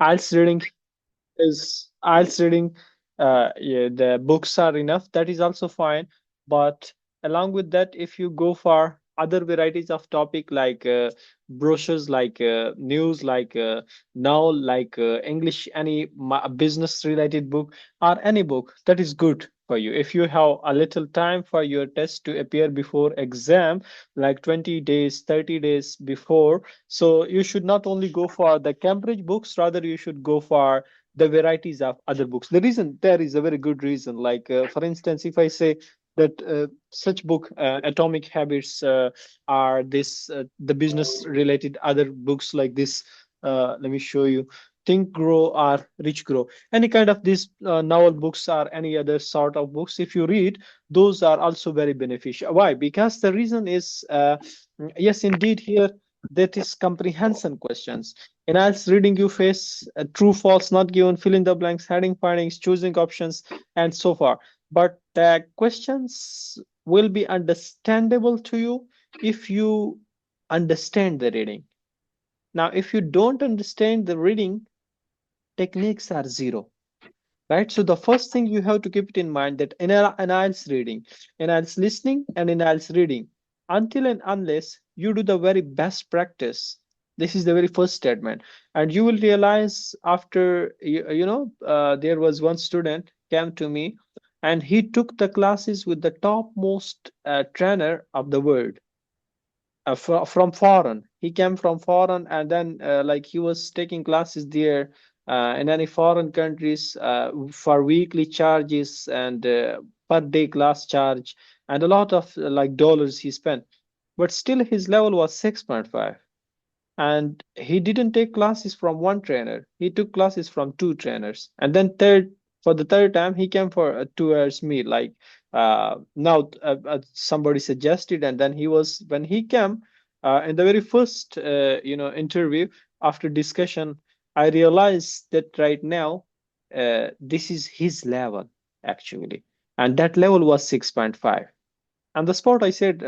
IELTS reading is IELTS reading, yeah, the books are enough. That is also fine. But along with that, if you go for other varieties of topic like brochures, like news, like now, like English, any business related book or any book, that is good for you. If you have a little time for your test to appear before exam, like 20 days, 30 days before, so you should not only go for the Cambridge books, rather you should go for the varieties of other books. The reason there is a very good reason. Like, for instance, if I say that such book, Atomic Habits, are this the business related other books like this. Let me show you. Think Grow or Rich Grow. Any kind of these novel books or any other sort of books, if you read, those are also very beneficial. Why? Because the reason is, yes, indeed, here that is comprehension questions. In IELTS reading, you face true, false, not given, fill in the blanks, heading findings, choosing options, and so far. But the questions will be understandable to you if you understand the reading. Now, if you don't understand the reading, techniques are zero, right? So the first thing you have to keep it in mind that in IELTS reading, in IELTS listening, and in IELTS reading, until and unless you do the very best practice, this is the very first statement, and you will realize after there was one student came to me, and he took the classes with the topmost trainer of the world, from foreign. He came from foreign, and then like he was taking classes there in any foreign countries for weekly charges and per day class charge, and a lot of like dollars he spent. But still, his level was 6.5, and he didn't take classes from one trainer. He took classes from two trainers, and then for the third time he came for 2 hours meet. Like now somebody suggested, and then he was when he came in the very first interview. After discussion, I realized that right now this is his level actually, and that level was 6.5. On the spot, I said,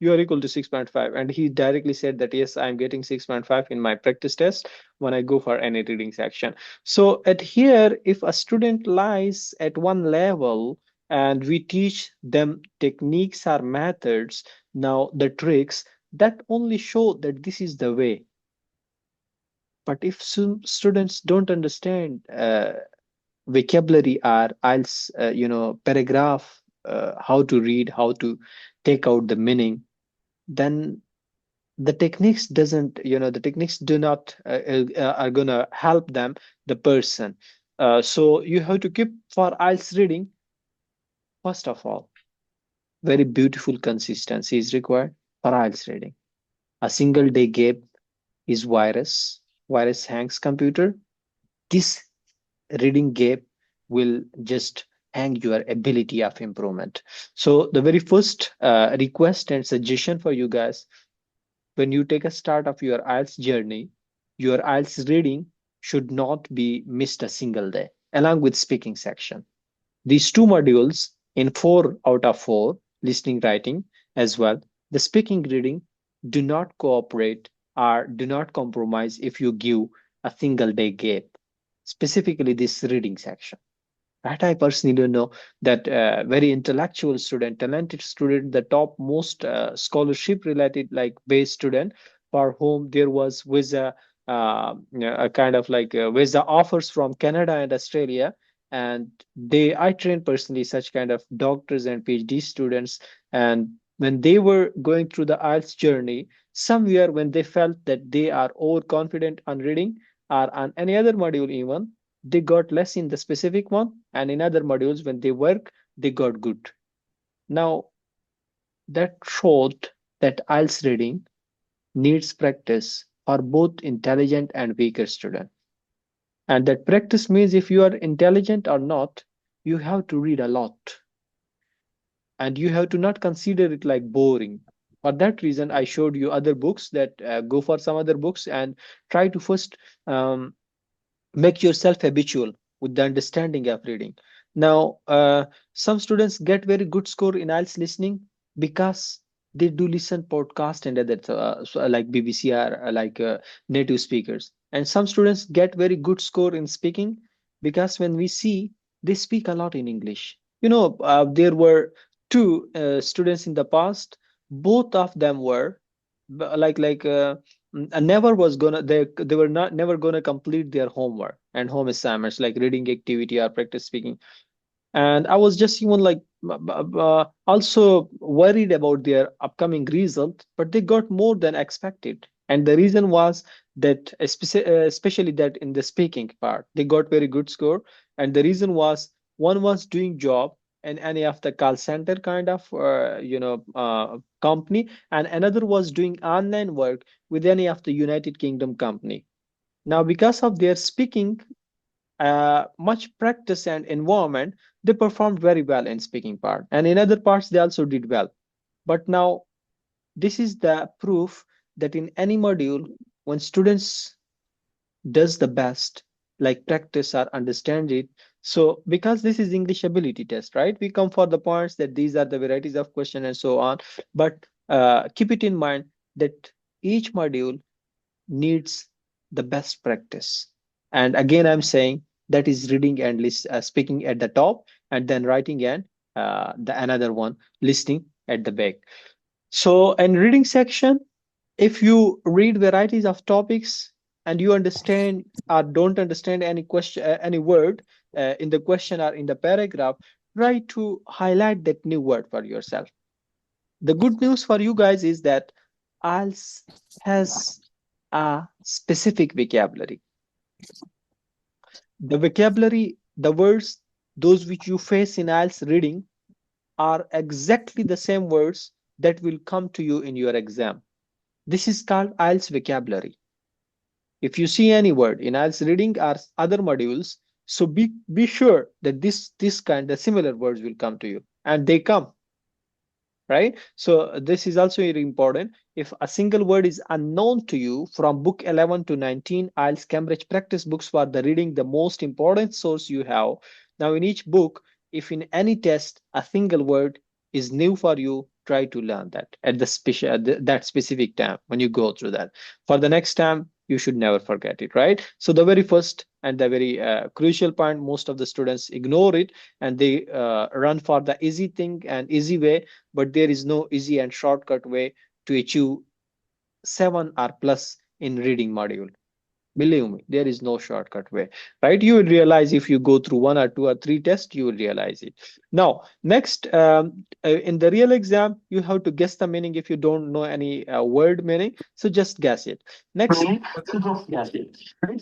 you are equal to 6.5. And he directly said that, yes, I'm getting 6.5 in my practice test when I go for any reading section. So at here, if a student lies at one level and we teach them techniques or methods, now the tricks, that only show that this is the way. But if some students don't understand vocabulary or else paragraph, how to read, how to take out the meaning, then the techniques do not are gonna help them, the person. So you have to keep for IELTS reading. First of all, very beautiful consistency is required for IELTS reading. A single day gap is virus hangs computer. This reading gap will just hang your ability of improvement. So the very first request and suggestion for you guys, when you take a start of your IELTS journey, your IELTS reading should not be missed a single day, along with speaking section. These two modules in 4 out of 4, listening, writing as well, the speaking, reading, do not cooperate or do not compromise if you give a single day gap, specifically this reading section. That I personally don't know that very intellectual student, talented student, the top most scholarship related like base student for whom there was visa, a kind of like visa offers from Canada and Australia, and I trained personally such kind of doctors and PhD students, and when they were going through the IELTS journey, somewhere when they felt that they are overconfident on reading or on any other module even, they got less in the specific one, and in other modules when they work they got good. Now that showed that IELTS reading needs practice for both intelligent and weaker student, and that practice means if you are intelligent or not, you have to read a lot, and you have to not consider it like boring. For that reason I showed you other books, that go for some other books and try to first um, make yourself habitual with the understanding of reading. Now some students get very good score in IELTS listening because they do listen podcast and other like BBC or like native speakers. And some students get very good score in speaking because when we see they speak a lot in English. There were two students in the past. Both of them were never was gonna they were not never gonna complete their homework and home assignments like reading activity or practice speaking. And I was just even like also worried about their upcoming result, but they got more than expected. And the reason was that especially that in the speaking part they got very good score. And the reason was one was doing job in any of the call center kind of company, and another was doing online work with any of the United Kingdom company. Now because of their speaking much practice and environment, they performed very well in speaking part. And in other parts, they also did well. But now this is the proof that in any module, when students does the best, like practice or understand it. So because this is English ability test, right? We come for the points that these are the varieties of question and so on. But keep it in mind that each module needs the best practice. And again, I'm saying that is reading and speaking at the top, and then writing and the another one listening at the back. So in reading section, if you read varieties of topics and you understand or don't understand any question, any word in the question or in the paragraph, try to highlight that new word for yourself. The good news for you guys is that IELTS has a specific vocabulary. The vocabulary, the words, those which you face in IELTS reading are exactly the same words that will come to you in your exam. This is called IELTS vocabulary. If you see any word in IELTS reading or other modules, so be sure that this kind of similar words will come to you, and they come, right? So this is also very important. If a single word is unknown to you from book 11 to 19, IELTS Cambridge practice books for the reading, the most important source you have. Now in each book, if in any test a single word is new for you, try to learn that at the special that specific time when you go through that. For the next time, you should never forget it, right? So the very first and the very crucial point, most of the students ignore it and they run for the easy thing and easy way, but there is no easy and shortcut way to achieve 7 or plus in reading module. Believe me, there is no shortcut way, right? You will realize if you go through one or two or three tests, you will realize it. Now next, in the real exam you have to guess the meaning. If you don't know any word meaning, so just guess it. Next,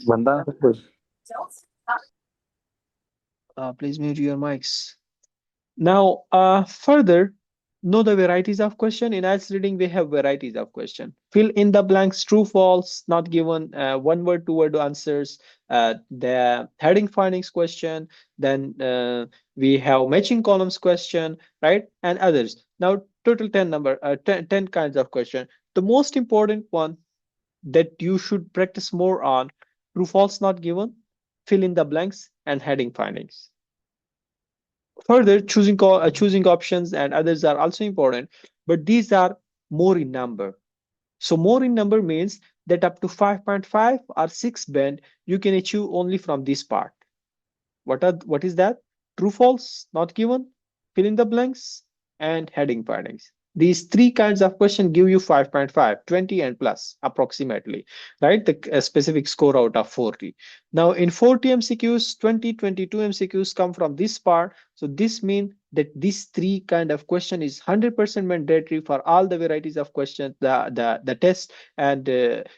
बंदा please mute your mics. Now, further, know the varieties of question. In IELTS reading, we have varieties of question. Fill in the blanks, true, false, not given, one word, two word answers, the heading findings question, then we have matching columns question, right? And others. Now, total 10 number, 10 kinds of question. The most important one that you should practice more on, true, false, not given, fill in the blanks, and heading findings. Further, choosing options and others are also important, but these are more in number. So more in number means that up to 5.5 or 6 band you can achieve only from this part. What is that? True, false, not given, fill in the blanks, and heading findings. These three kinds of question give you 5.5, 20 and plus approximately, right? The specific score out of 40. Now in 40 MCQs, 20, 22 MCQs come from this part. So this means that these three kind of question is 100% mandatory for all the varieties of questions, the test, and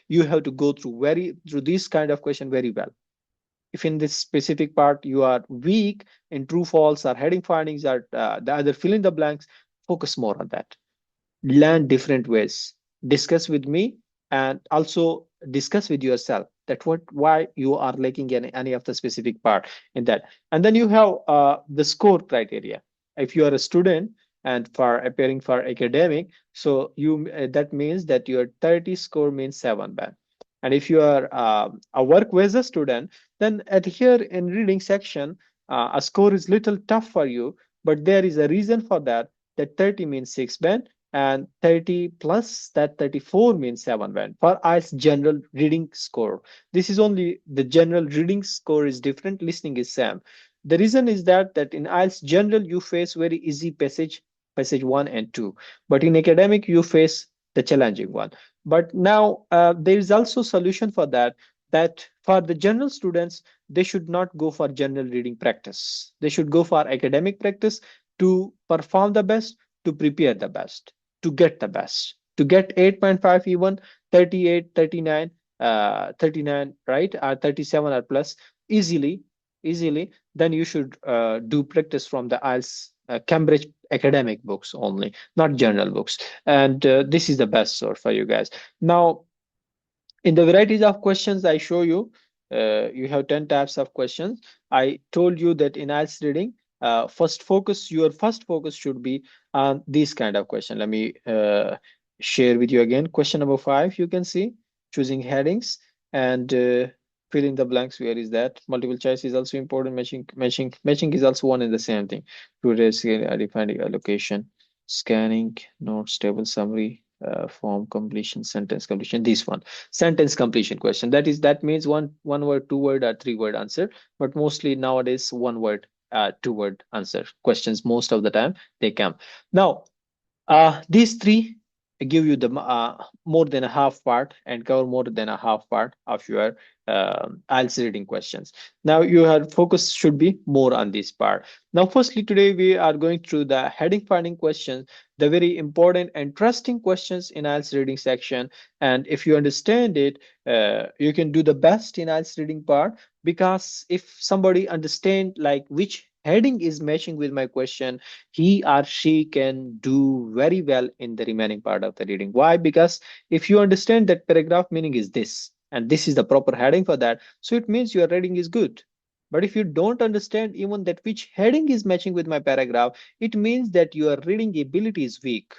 you have to go through this kind of question very well. If in this specific part you are weak in true, false, or heading findings, or the other fill in the blanks, focus more on that. Learn different ways. Discuss with me and also discuss with yourself that why you are lacking in any of the specific part in that. And then you have the score criteria. If you are a student and for appearing for academic, so you that means that your 30 score means 7 band. And if you are a work visa student, then at here in reading section, a score is little tough for you, but there is a reason for that. That 30 means 6 band and 30 plus that 34 means 7 went. For IELTS general reading score, this is only the general reading score is different, listening is same. The reason is that in IELTS general you face very easy passage 1 and 2, but in academic you face the challenging one. But now there is also solution for that, that for the general students they should not go for general reading practice, they should go for academic practice to perform the best, to prepare the best, to get the best, to get 8.5 even 38, 39, 39, right, or 37 or plus easily. Then you should do practice from the IELTS Cambridge academic books only, not general books. And this is the best source for you guys. Now, in the varieties of questions I show you, you have 10 types of questions. I told you that in IELTS reading, your first focus should be on this kind of question. Let me share with you again. Question number 5, you can see choosing headings and fill in the blanks. Where is that? Multiple choice is also important. Matching is also one and the same thing. To defining allocation, scanning, notes, table summary, form completion, sentence completion. This one, sentence completion question. That means one word, two word, or three word answer. But mostly nowadays one word, two word answer questions. Most of the time they come. Now these three give you the more than a half part and cover more than a half part of your IELTS reading questions. Now your focus should be more on this part. Now, firstly, today we are going through the heading finding questions, the very important and trusting questions in IELTS reading section. And if you understand it, you can do the best in IELTS reading part, because if somebody understand like which heading is matching with my question, he or she can do very well in the remaining part of the reading. Why? Because if you understand that paragraph meaning is this, and this is the proper heading for that, so it means your reading is good. But if you don't understand even that which heading is matching with my paragraph, it means that your reading ability is weak,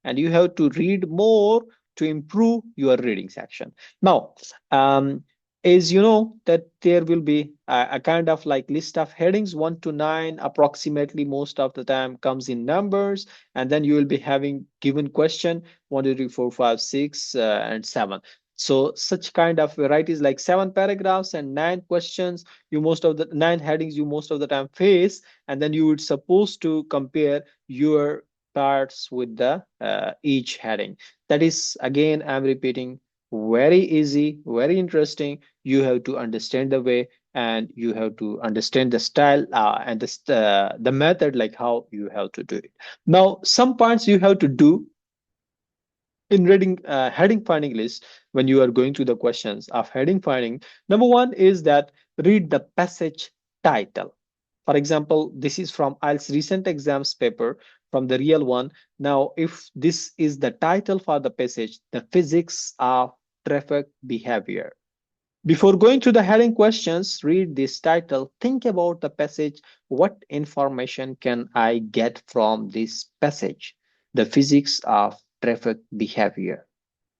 and you have to read more to improve your reading section. Now, um, is you know that there will be a kind of like list of headings 1 to 9 approximately, most of the time comes in numbers, and then you will be having given question 1 2 3 4 5 6 and 7. So such kind of varieties like 7 paragraphs and 9 questions, you most of the 9 headings you most of the time face, and then you would supposed to compare your parts with the each heading. That is, again I'm repeating, very easy, very interesting. You have to understand the way, and you have to understand the style and the method, like how you have to do it. Now, some points you have to do in reading heading finding list when you are going through the questions of heading finding. Number one is that read the passage title. For example, this is from IELTS recent exams paper, from the real one. Now, if this is the title for the passage, the physics of traffic behavior. Before going to the heading questions, read this title. Think about the passage. What information can I get from this passage? The physics of traffic behavior.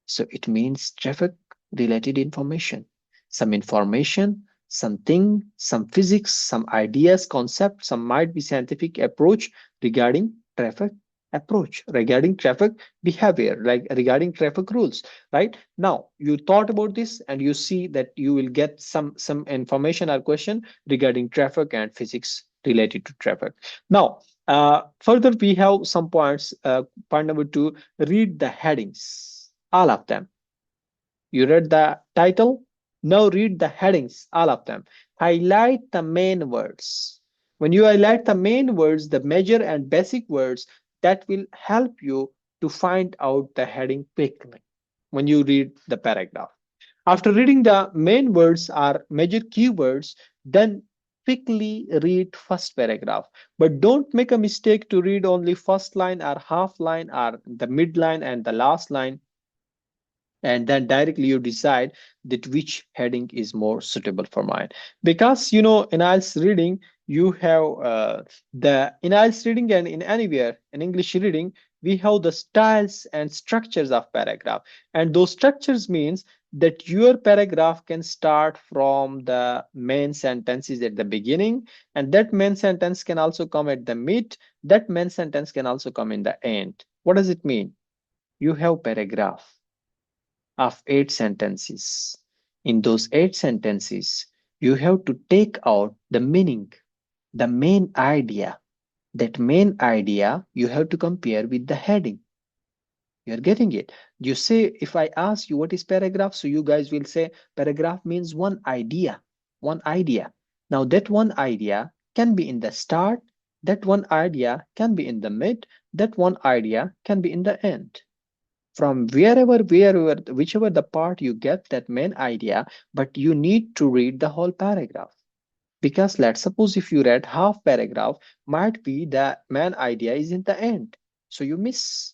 So it means traffic related information. Some information, something, some physics, some ideas, concepts, some might be scientific approach regarding traffic approach, regarding traffic behavior, like regarding traffic rules. Right now, you thought about this, and you see that you will get some information or question regarding traffic and physics related to traffic. Now, further, we have some points. Point number 2, read the headings, all of them. You read the title, now read the headings, all of them. Highlight the main words. When you highlight the main words, the major and basic words, that will help you to find out the heading quickly when you read the paragraph. After reading the main words or major keywords, then quickly read first paragraph. But don't make a mistake to read only first line or half line or the mid line and the last line, and then directly you decide that which heading is more suitable for mine. Because in IELTS reading you have the in IELTS reading, and in anywhere in English reading we have the styles and structures of paragraph. And those structures means that your paragraph can start from the main sentences at the beginning, and that main sentence can also come at the mid, that main sentence can also come in the end. What does it mean? You have paragraph of 8 sentences. In those 8 sentences, you have to take out the meaning, the main idea. That main idea you have to compare with the heading. You're getting it. You say, if I ask you what is paragraph, so you guys will say paragraph means one idea, one idea. Now that one idea can be in the start, that one idea can be in the mid, that one idea can be in the end. From whichever the part you get that main idea, but you need to read the whole paragraph. Because let's suppose if you read half paragraph, might be the main idea is in the end. So you miss,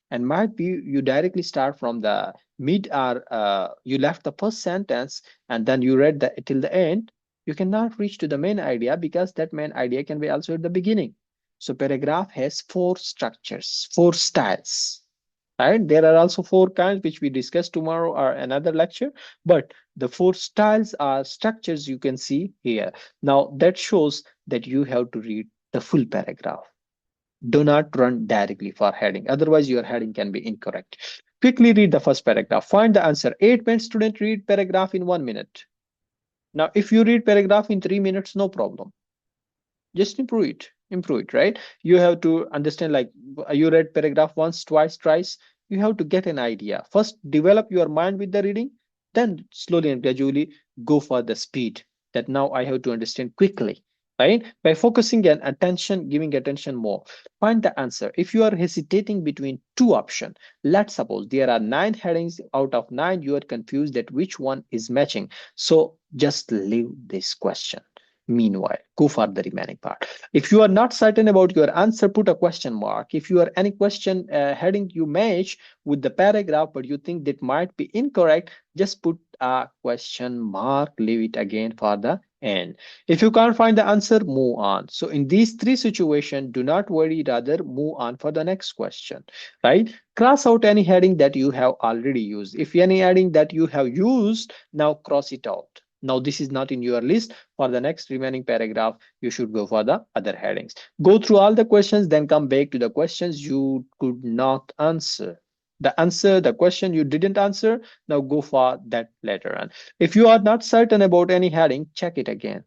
and might be you directly start from the mid, or you left the first sentence and then you read the till the end. You cannot reach to the main idea because that main idea can be also at the beginning. So paragraph has four structures, four styles, right? There are also four kinds which we discuss tomorrow or another lecture, but the four styles are structures you can see here. Now that shows that you have to read the full paragraph. Do not run directly for heading, otherwise your heading can be incorrect. Quickly read the first paragraph, find the answer. 8 men student read paragraph in 1 minute. Now if you read paragraph in 3 minutes, no problem, just improve it, right? You have to understand, like, you read paragraph once, twice, thrice. You have to get an idea first, develop your mind with the reading, then slowly and gradually go for the speed, that now I have to understand quickly, right? By focusing and attention, giving attention more. Find the answer. If you are hesitating between two options, let's suppose there are 9 headings, out of 9 you are confused that which one is matching, so just leave this question. Meanwhile, go for the remaining part. If you are not certain about your answer, put a question mark. If you are any question heading you match with the paragraph, but you think that might be incorrect, just put a question mark, leave it again for the end. If you can't find the answer, move on. So in these three situations, do not worry, rather move on for the next question, right? Cross out any heading that you have already used. If any heading that you have used, now cross it out. Now this is not in your list. For the next remaining paragraph, you should go for the other headings. Go through all the questions, then come back to the questions you could not answer. The question you didn't answer, now go for that later on. If you are not certain about any heading, check it again,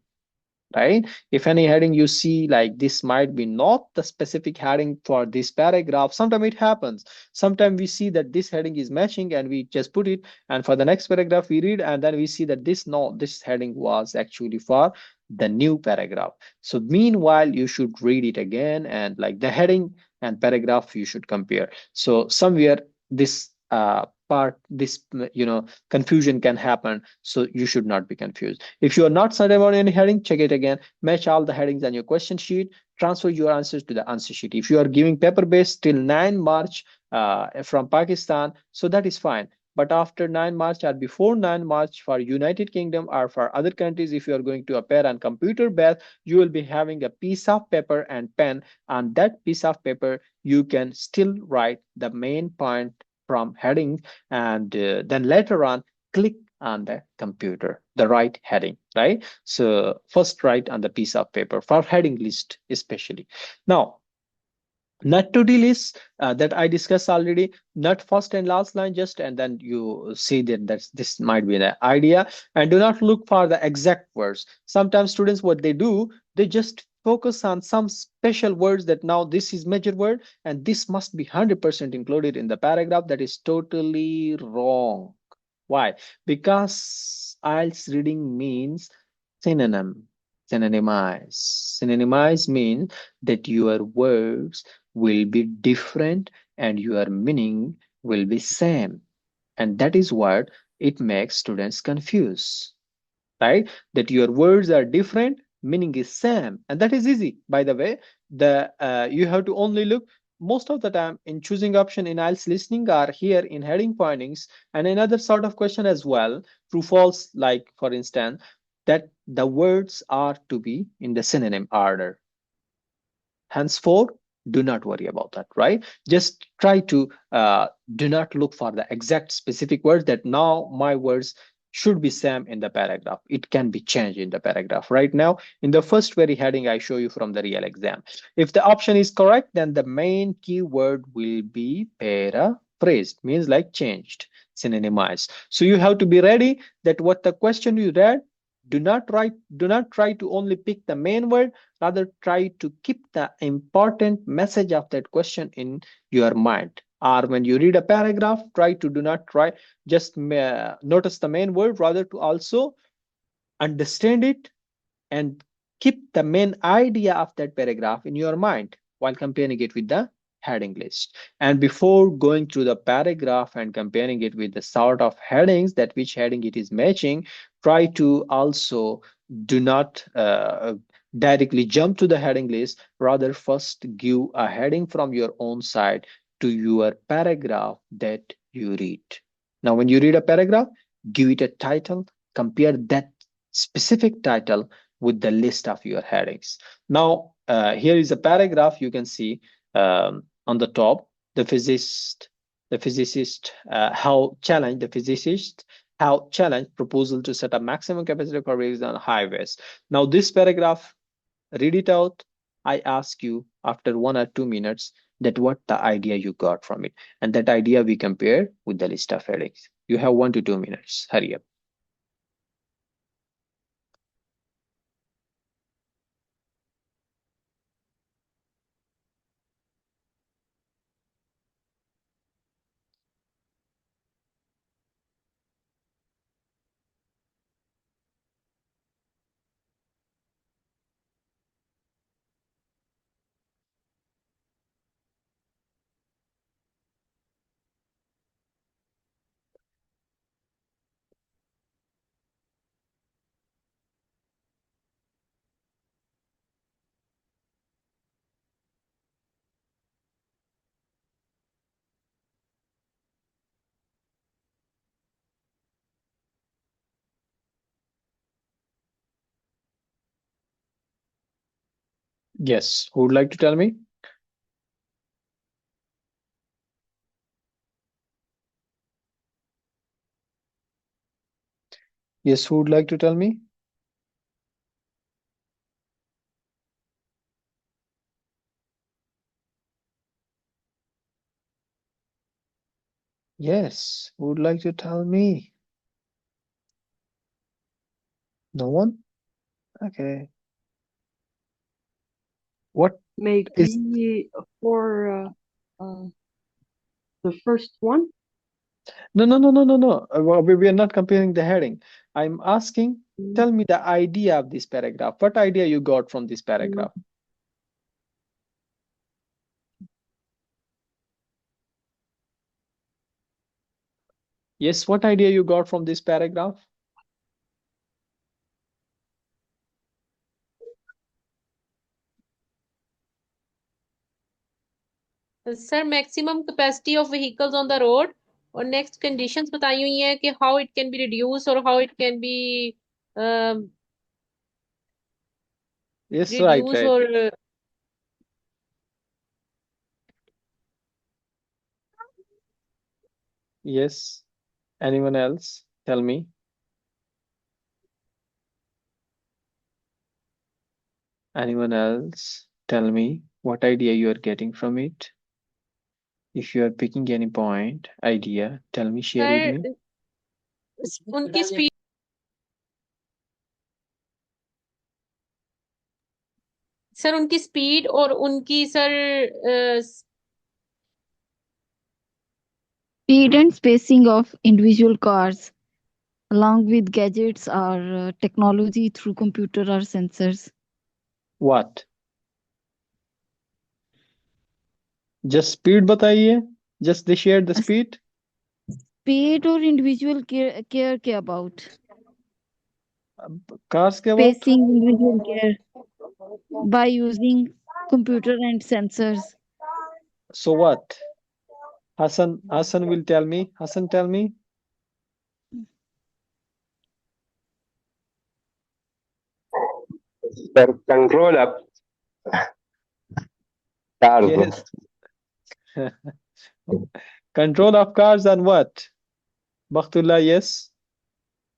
right? If any heading you see like this might be not the specific heading for this paragraph, sometimes it happens. Sometimes we see that this heading is matching and we just put it, and for the next paragraph we read and then we see that this, no, this heading was actually for the new paragraph. So meanwhile you should read it again, and like the heading and paragraph you should compare. So somewhere this part, this confusion can happen, so you should not be confused. If you are not certain about any heading, check it again. Match all the headings on your question sheet. Transfer your answers to the answer sheet. If you are giving paper based till 9 March from Pakistan, so that is fine. But after 9 March or before 9 March for United Kingdom or for other countries, if you are going to appear on computer based, you will be having a piece of paper and pen. On that piece of paper, you can still write the main point from heading, and then later on click on the computer the right heading, right? So first write on the piece of paper for heading list especially. Now not to list that I discussed already, not first and last line just, and then you see that this might be the idea. And do not look for the exact words. Sometimes students, what they do, they just focus on some special words, that now this is major word and this must be 100% included in the paragraph. That is totally wrong. Why? Because IELTS reading means synonym, synonymize. Synonymize means that your words will be different and your meaning will be same. And that is what it makes students confused, right? That your words are different, meaning is same, and that is easy. By the way, the you have to only look most of the time in choosing option in IELTS listening are here in heading findings and another sort of question as well, true false, like for instance, that the words are to be in the synonym order. Henceforth, do not worry about that, right? Just try to do not look for the exact specific words, that now my words should be same in the paragraph. It can be changed in the paragraph. Right now in the first very heading I show you from the real exam, if the option is correct, then the main keyword will be paragraph. phrased, means like changed, synonymized. So you have to be ready that what the question you read, do not try to only pick the main word, rather try to keep the important message of that question in your mind. Or when you read a paragraph, try to do not try just notice the main word, rather to also understand it and keep the main idea of that paragraph in your mind while comparing it with the heading list. And before going through the paragraph and comparing it with the sort of headings that which heading it is matching, try to also do not directly jump to the heading list, rather first give a heading from your own side to your paragraph that you read. Now when you read a paragraph, give it a title, compare that specific title with the list of your headings. Now, here is a paragraph you can see on the top. The physicist, the physicist how challenged proposal to set up maximum capacity for vehicles on highways. Now, this paragraph, read it out. I ask you after 1 or 2 minutes that what the idea you got from it, and that idea we compare with the list of headings. You have 1 to 2 minutes. Hurry up. Yes, who would like to tell me? Yes, who would like to tell me? Yes, who would like to tell me? No one? Okay. What is Maybe for uh, the first one. no. We are not comparing the heading. I'm asking, Mm, tell me the idea of this paragraph. What idea you got from this mm. paragraph? Yes, what idea you got from this paragraph? Sir maximum capacity of vehicles on the road और next conditions बताई हुई हैं कि how it can be reduce और how it can be Yes, right, reduce right. और Yes. Anyone else? Tell me. Anyone else? Tell me what idea you are getting from it. If you are picking any point, idea, tell me, share with me. Sir उनकी speed sir उनकी speed और उनकी sir Speed and spacing of individual cars, along with gadgets or technology through computer or sensors. What? Just speed बताइए. Just they share the speed. Speed or individual care के about. Cars के about? Spacing individual care by using computer and sensors. So what? Hassan will tell me. Hassan, tell me. Per control up cars. Yes. Control of cars and what? Baktullah, yes.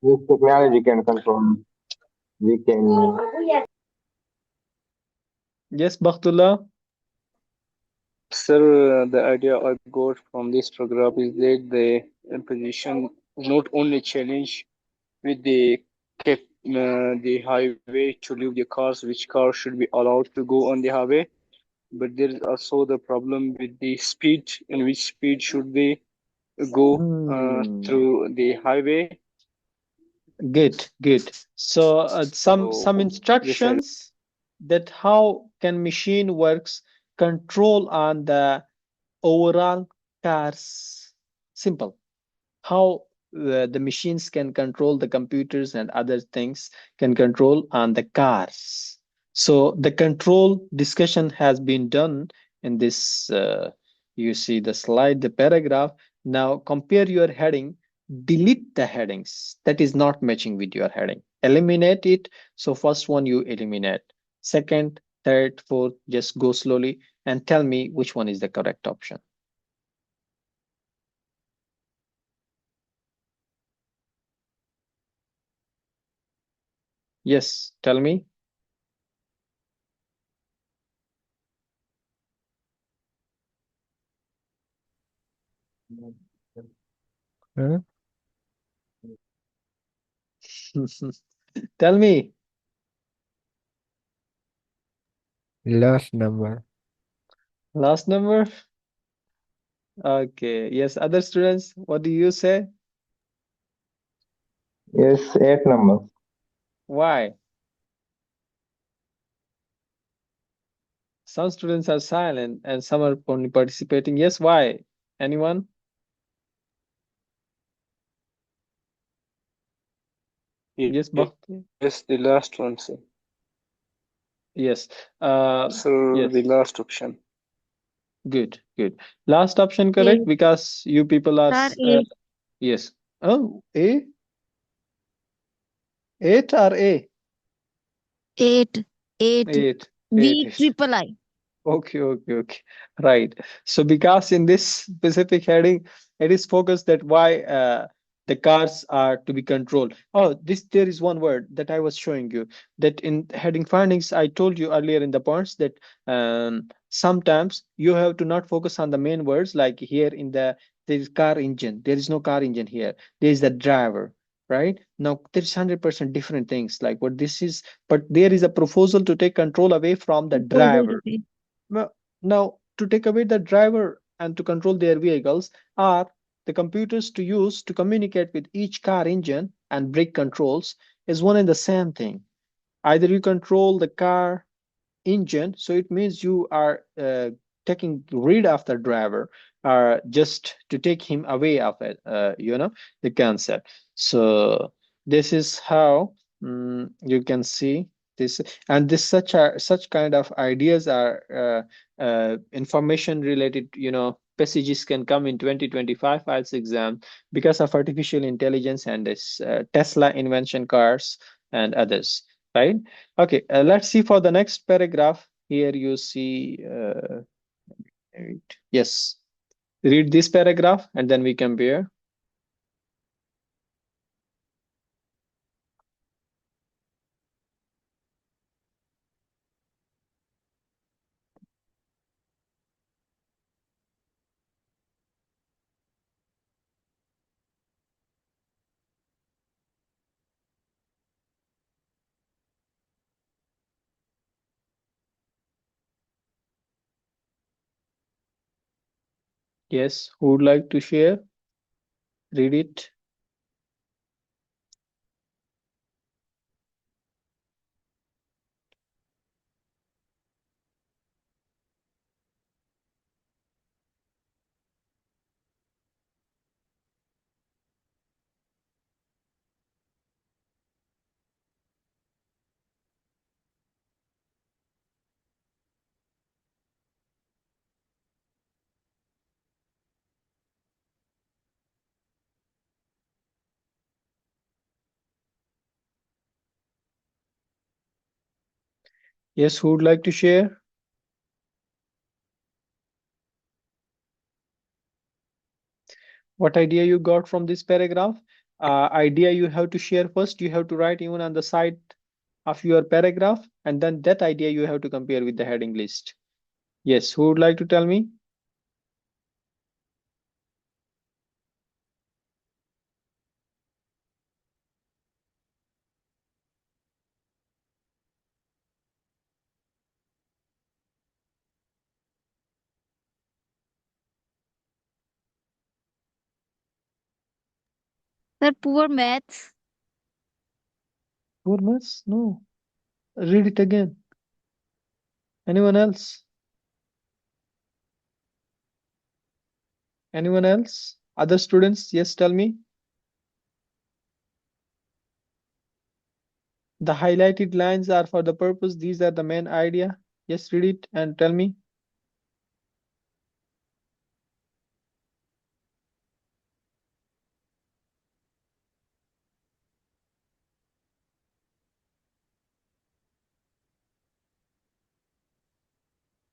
This technology can control. We can Yes, Baktullah. Sir, the idea I got from this paragraph is that the position not only challenge with the highway to leave the cars, which cars should be allowed to go on the highway, but there is also the problem with the speed, in which speed should they go through the highway. Good, good. So some So this and instructions that how can machine works control on the overall cars. Simple. How the machines can control the computers and other things can control on the cars. So the control discussion has been done in this. You see the slide, the paragraph. Now compare your heading, delete the headings that is not matching with your heading. Eliminate it. So first one you eliminate. Second, third, fourth, just go slowly and tell me which one is the correct option. Yes, tell me. Huh? Tell me. Last number. Last number? Okay. Yes, other students, what do you say? Yes, 8 numbers. Why? Some students are silent and some are only participating. Yes, why? Anyone? Yes, Bhakti? yes, the last one, sir. Yes. So Yes. the last option. Good, good. Last option A. correct because you people are Sir, A. yes. Oh, A? 8 or A? 8. 8. 8. 8. V triple I. Okay, okay, okay. Right. So because in this specific heading, it is focused that why the cars are to be controlled. Oh, this there is one word that I was showing you that in heading findings, I told you earlier in the points that sometimes you have to not focus on the main words like here in there is car engine. There is no car engine here. There is the driver. Right now, there's 100% different things like what this is, but there is a proposal to take control away from the Proposal to driver. pay. Now, to take away the driver and to control their vehicles are the computers to use to communicate with each car engine and brake controls is one and the same thing. Either you control the car engine, so it means you are taking rid of the driver just to take him away of it, the concept. So this is how you can see this, and this such kind of ideas are information related, passages can come in 2025 IELTS exam because of artificial intelligence and this Tesla invention cars and others, right? Okay, let's see for the next paragraph. Here you see, yes, read this paragraph and then we compare. Yes, who would like to share? Read it. Yes, who would like to share? What idea you got from this paragraph? Idea you have to share first. You have to write even on the side of your paragraph, and then that idea you have to compare with the heading list. Yes, who would like to tell me? Sir, poor maths. Poor maths? No. Read it again. Anyone else? Anyone else? Other students? Yes, tell me. The highlighted lines are for the purpose. These are the main idea. Yes, read it and tell me.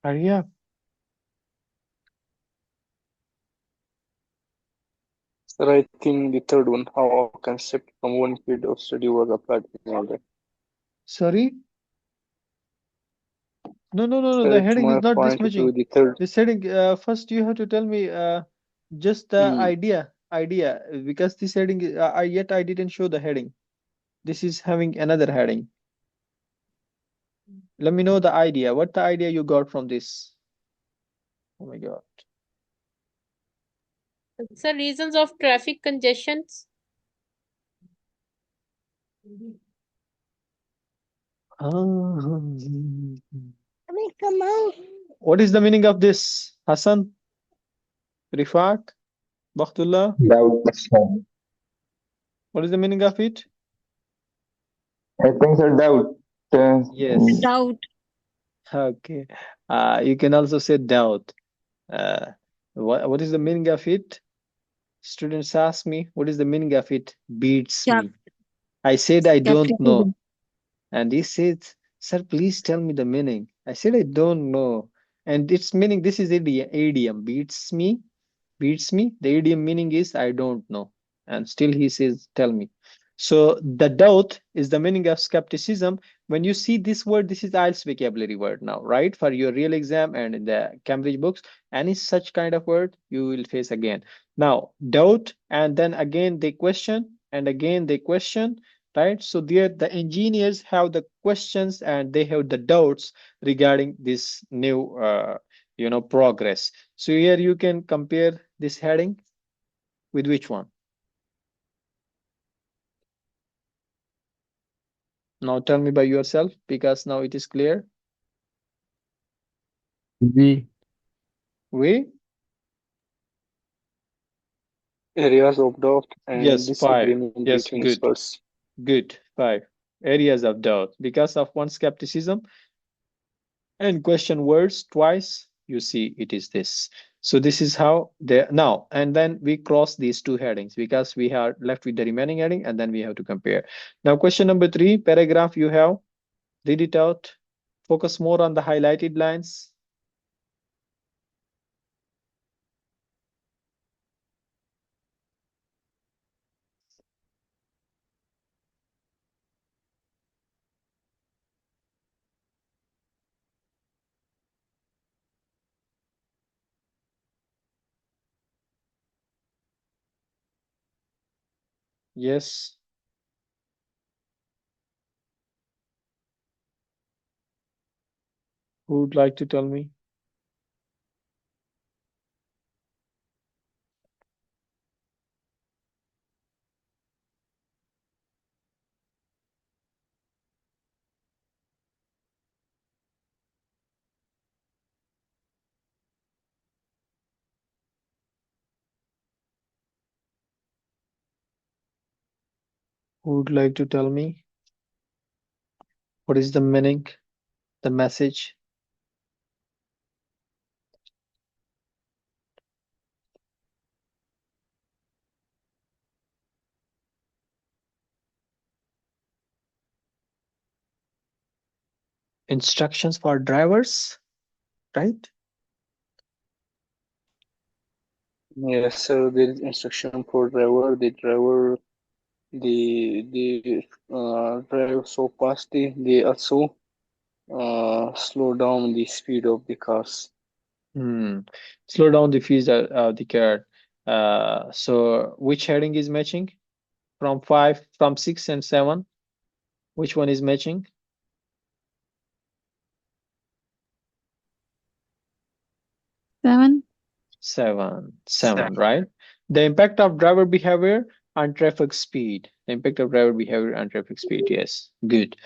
Hurry up. Sir, I think the third one, how a concept from one field of study was applied in another. Sorry? No, no, no, no. Sir, The it heading is might not this point to matching. the third. This heading, first you have to tell me just the E. idea, because this heading, I didn't show the heading. This is having another heading. Let me know the idea. What the idea you got from this? Oh my God. Sir, reasons of traffic congestions. What is the meaning of this, Hassan, Rifaq, Bakhtullah? Doubt. What is the meaning of it? I think so. Doubt. Yes. Doubt. Okay. You can also say doubt. Uh, what is the meaning of it? Students ask me, what is the meaning of it? Beats Yeah. me. I said I don't know. Skepticism. And he said, sir, please tell me the meaning. I said, I don't know. And its meaning, this is idiom. Beats me. The idiom meaning is I don't know. And still he says, tell me. So the doubt is the meaning of skepticism. When you see this word, this is IELTS vocabulary word now, right? For your real exam and in the Cambridge books, any such kind of word you will face again. Now, doubt, and then again they question, and again they question, right? So there, the engineers have the questions and they have the doubts regarding this new, progress. So here you can compare this heading with which one? Now tell me by yourself, because now it is clear. B. We? Areas of doubt and Yes, five. disagreement Yes, between good. experts. Good. Five. Areas of doubt. Because of one skepticism and question words twice, you see it is this. So this is how they now, and then we cross these two headings because we are left with the remaining heading, and then we have to compare. Now, question number 3, paragraph you have, read it out. Focus more on the highlighted lines. Yes. Who would like to tell me? Who would like to tell me? What is the meaning, the message? Instructions for drivers, right? Yes, so there is instruction for driver. The drive so fast. They also slow down the speed of the cars. Hmm. Slow down the fees of the car. So which heading is matching? From 5, from 6 and 7, which one is matching? 7. 7, right? The impact of driver behavior On traffic speed, the impact of driver behavior on traffic speed. Yes, good.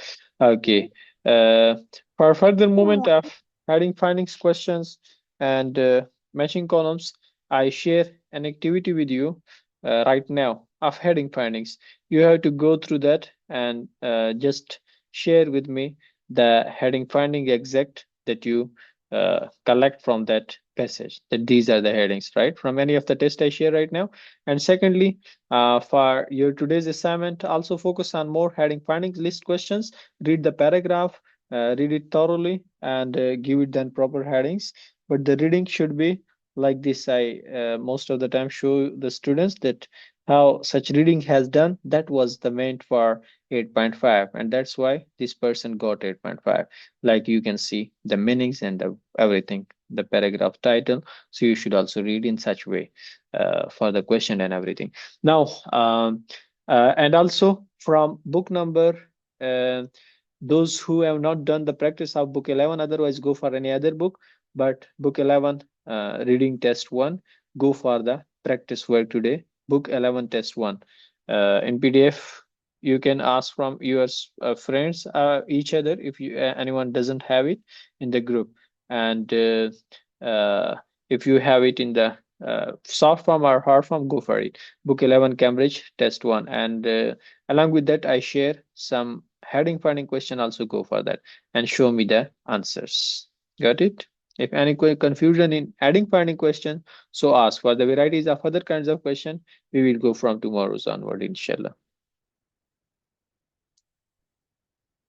Okay. Uh, for further movement of heading findings questions and matching columns, I share an activity with you right now of heading findings. You have to go through that and just share with me the heading finding exact that you collect from that passage. That these are the headings, right? From any of the test I share right now. And secondly, for your today's assignment, also focus on more heading findings list questions. Read the paragraph, read it thoroughly, and give it then proper headings. But the reading should be like this. I most of the time show the students that how such reading has done. That was the meant for 8.5, and that's why this person got 8.5. Like you can see the meanings and everything, the paragraph title. So you should also read in such way for the question and everything. Now, and also from book number, uh, those who have not done the practice of book 11, otherwise go for any other book. But book 11, reading test 1, go for the practice work today. Book 11, test 1. In PDF, you can ask from your friends, each other, if you anyone doesn't have it in the group. And if you have it in the soft form or hard form, go for it. Book 11, Cambridge, test 1. And along with that, I share some heading finding question, also go for that and show me the answers. Got it? If any confusion in adding finding question, so ask. For the varieties of other kinds of question, we will go from tomorrow's onward, inshallah.